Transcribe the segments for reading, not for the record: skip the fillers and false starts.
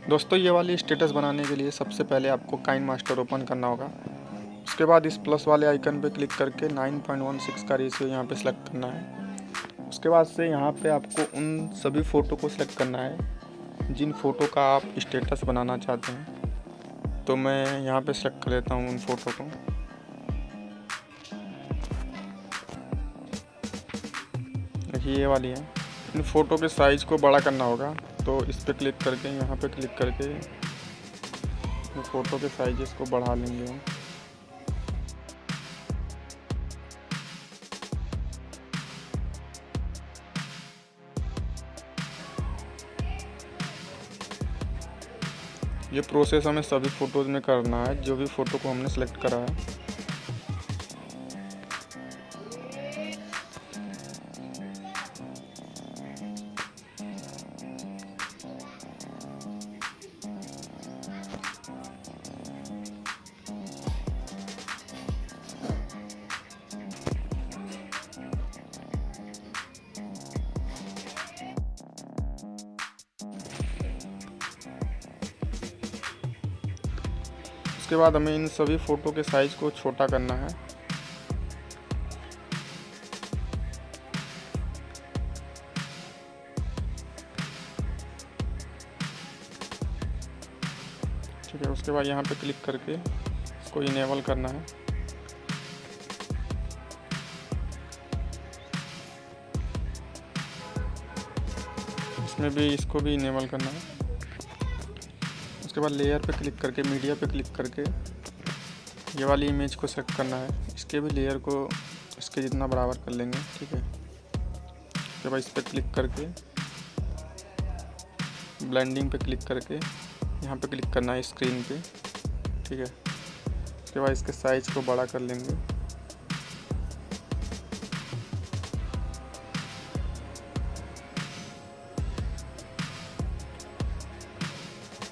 दोस्तों ये वाली स्टेटस बनाने के लिए सबसे पहले आपको काइनमास्टर ओपन करना होगा। उसके बाद इस प्लस वाले आइकन पे क्लिक करके 9.16 का रेशियो यहाँ पे सिलेक्ट करना है। उसके बाद से यहाँ पे आपको उन सभी फ़ोटो को सिलेक्ट करना है जिन फ़ोटो का आप स्टेटस बनाना चाहते हैं। तो मैं यहाँ पे सिलेक्ट कर लेता हूँ उन फ़ोटो को। देखिए ये वाली है। इन फ़ोटो के साइज़ को बड़ा करना होगा, तो इस पर क्लिक करके यहाँ पे क्लिक करके फ़ोटो के साइज़ को बढ़ा लेंगे हम। ये प्रोसेस हमें सभी फ़ोटोज़ में करना है, जो भी फ़ोटो को हमने सेलेक्ट करा है। उसके बाद हमें इन सभी फ़ोटो के साइज़ को छोटा करना है। ठीक है, उसके बाद यहाँ पे क्लिक करके इसको इनेबल करना है। इसमें भी इसको भी इनेबल करना है। उसके बाद लेयर पे क्लिक करके मीडिया पे क्लिक करके ये वाली इमेज को सेलेक्ट करना है। इसके भी लेयर को इसके जितना बराबर कर लेंगे। ठीक है, उसके बाद इस पर क्लिक करके ब्लेंडिंग पे क्लिक करके यहाँ पे क्लिक करना है स्क्रीन पे। ठीक है, उसके बाद इसके साइज़ को बड़ा कर लेंगे।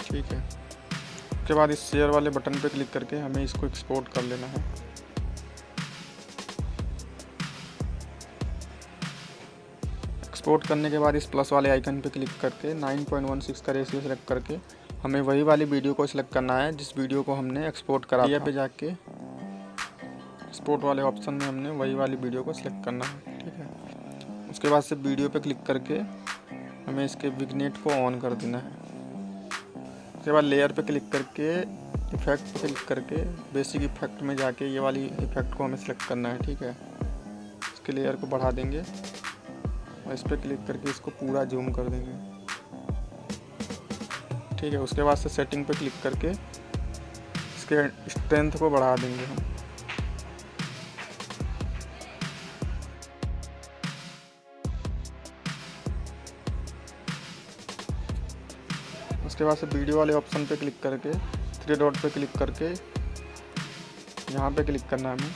ठीक है, उसके बाद इस शेयर वाले बटन पे क्लिक करके हमें इसको एक्सपोर्ट कर लेना है। एक्सपोर्ट करने के बाद इस प्लस वाले आइकन पे क्लिक करके 9.16 का रेशियो सेलेक्ट करके हमें वही वाली वीडियो को सिलेक्ट करना है जिस वीडियो को हमने एक्सपोर्ट करा था। पे जाके एक्सपोर्ट वाले ऑप्शन में हमने वही वाली वीडियो को सिलेक्ट करना है। ठीक है, उसके बाद से वीडियो पे क्लिक करके हमें इसके विग्नेट को ऑन कर देना है। उसके बाद लेयर पे क्लिक करके इफेक्ट पे क्लिक करके बेसिक इफेक्ट में जाके ये वाली इफेक्ट को हमें सेलेक्ट करना है। ठीक है, इसके लेयर को बढ़ा देंगे और इस पर क्लिक करके इसको पूरा जूम कर देंगे। ठीक है, उसके बाद से सेटिंग पे क्लिक करके इसके स्ट्रेंथ को बढ़ा देंगे हम। उसके बाद से वीडियो वाले ऑप्शन पे क्लिक करके 3 डॉट पे क्लिक करके यहाँ पे क्लिक करना है हमें।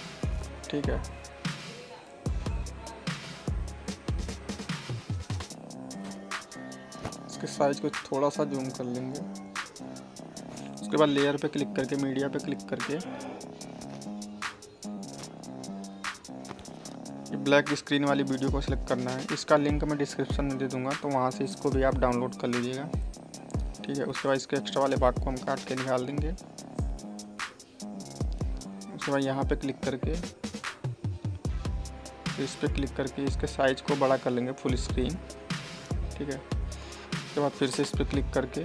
ठीक है, इसके साइज को थोड़ा सा जूम कर लेंगे। उसके बाद लेयर पे क्लिक करके मीडिया पे क्लिक करके ये ब्लैक स्क्रीन वाली वीडियो को सिलेक्ट करना है। इसका लिंक मैं डिस्क्रिप्शन में दे दूंगा, तो वहाँ से इसको भी आप डाउनलोड कर लीजिएगा। ठीक है, उसके बाद इसके एक्स्ट्रा वाले भाग को हम काट के निकाल देंगे। उसके बाद यहाँ पे क्लिक करके इस पर क्लिक करके इसके साइज को बड़ा कर लेंगे फुल स्क्रीन। ठीक है, उसके बाद फिर से इस पर क्लिक करके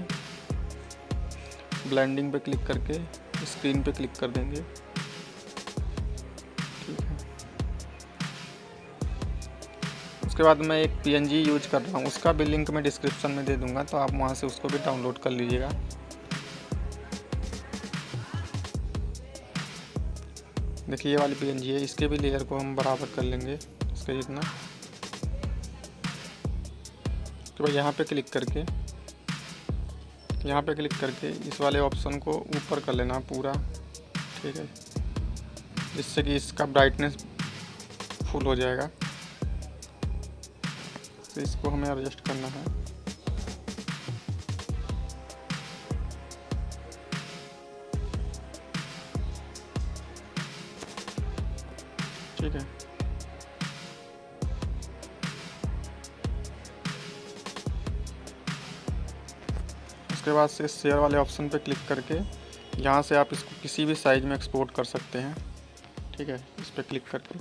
ब्लेंडिंग पे क्लिक करके स्क्रीन पे क्लिक कर देंगे। ठीक है, उसके बाद मैं एक PNG यूज कर रहा हूँ, उसका भी लिंक मैं डिस्क्रिप्शन में दे दूँगा, तो आप वहाँ से उसको भी डाउनलोड कर लीजिएगा। देखिए ये वाली PNG है, इसके भी लेयर को हम बराबर कर लेंगे इसके जितना। उसके बाद यहाँ पे क्लिक करके इस वाले ऑप्शन को ऊपर कर लेना पूरा। ठीक है, जिससे कि इसका ब्राइटनेस फुल हो जाएगा। तो इसको हमें एडजस्ट करना है। ठीक है, उसके बाद से शेयर वाले ऑप्शन पे क्लिक करके यहाँ से आप इसको किसी भी साइज़ में एक्सपोर्ट कर सकते हैं। ठीक है, इस पर क्लिक करके